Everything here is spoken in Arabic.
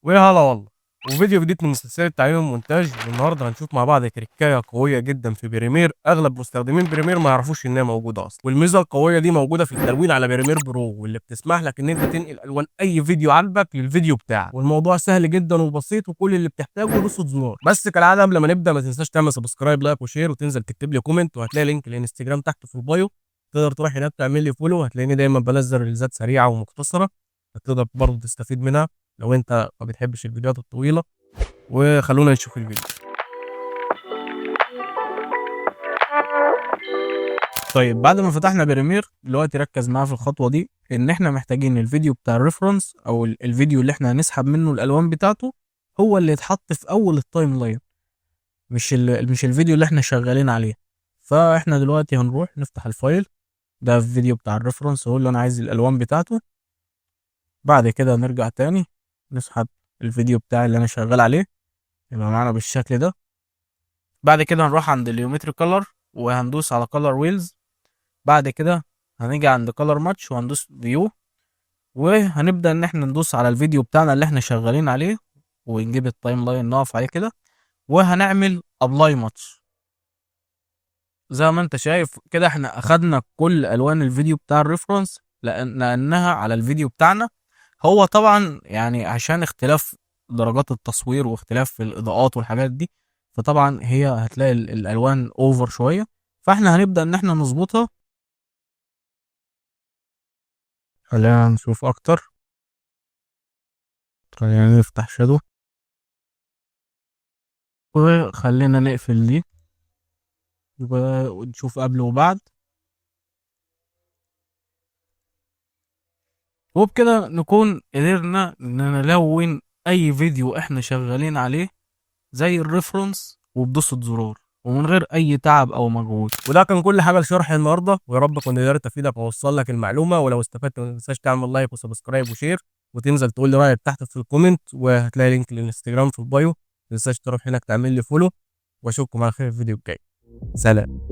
ويا هلا والله. وفيديو جديد من سلسله تعليم المونتاج، والنهارده هنشوف مع بعض تريكايه قويه جدا في بريمير. اغلب مستخدمين بريمير ما يعرفوش انها موجوده اصلا، والميزه القويه دي موجوده في التلوين على بريمير برو، واللي بتسمح لك ان انت تنقل الوان اي فيديو عاجبك للفيديو بتاعك. والموضوع سهل جدا وبسيط، وكل اللي بتحتاجه دوسة زرار بس. كالعاده قبل ما نبدا ما تنساش تعمل سبسكرايب، لايك وشير، وتنزل تكتب لي كومنت، وهتلاقي لينك الانستجرام تحت في البايو. تقدر تروح هناك تعمل لي فولو، هتلاقيني دايما بنزل ريلزات سريعه ومختصره، هتقدر برضه تستفيد منها لو انت ما بتحبش الفيديوهات الطويله. وخلونا نشوف الفيديو. طيب بعد ما فتحنا بريمير دلوقتي ركز معايا في الخطوه دي، ان احنا محتاجين الفيديو بتاع الريفرنس او الفيديو اللي احنا هنسحب منه الالوان بتاعته هو اللي يتحط في اول التايم لاين، مش الفيديو اللي احنا شغالين عليه. فاحنا دلوقتي هنروح نفتح الفايل ده، الفيديو بتاع الريفرنس هو اللي انا عايز الالوان بتاعته. بعد كده نرجع تاني نسحب الفيديو بتاعي اللي انا شغال عليه، يبقى معانا بالشكل ده. بعد كده هنروح عند اليومتري كولر وهندوس على كولر ويلز. بعد كده هنيجي عند كولر ماتش وهندوس فيو، وهنبدأ ان احنا ندوس على الفيديو بتاعنا اللي احنا شغالين عليه، ونجيب التايم لاين نقف عليه كده، وهنعمل ابلاي ماتش. زي ما انت شايف كده احنا اخدنا كل الوان الفيديو بتاع الريفرنس لانها على الفيديو بتاعنا. هو طبعا يعني عشان اختلاف درجات التصوير واختلاف في الاضاءات والحاجات دي، فطبعا هي هتلاقي الالوان اوفر شويه، فاحنا هنبدا ان احنا نظبطها. خلينا نشوف اكتر، خلينا نفتح شادو وخلينا نقفل دي ونشوف قبل وبعد. وبكده نكون قدرنا ان نلون اي فيديو احنا شغالين عليه زي الريفرنس وبدوسة زرار ومن غير اي تعب او مجهود. وده كان كل حاجه لشرح النهارده، ويا رب اكون قدرت افيدك واوصل لك المعلومه. ولو استفدت ما تنساش تعمل لايك وسبسكرايب وشير، وتنزل تقول لي رايك تحت في الكومنت، وهتلاقي لينك الانستجرام في البايو. ما تنساش تروح هناك تعمل لي فولو، واشوفكم على خير في الفيديو الجاي. سلام.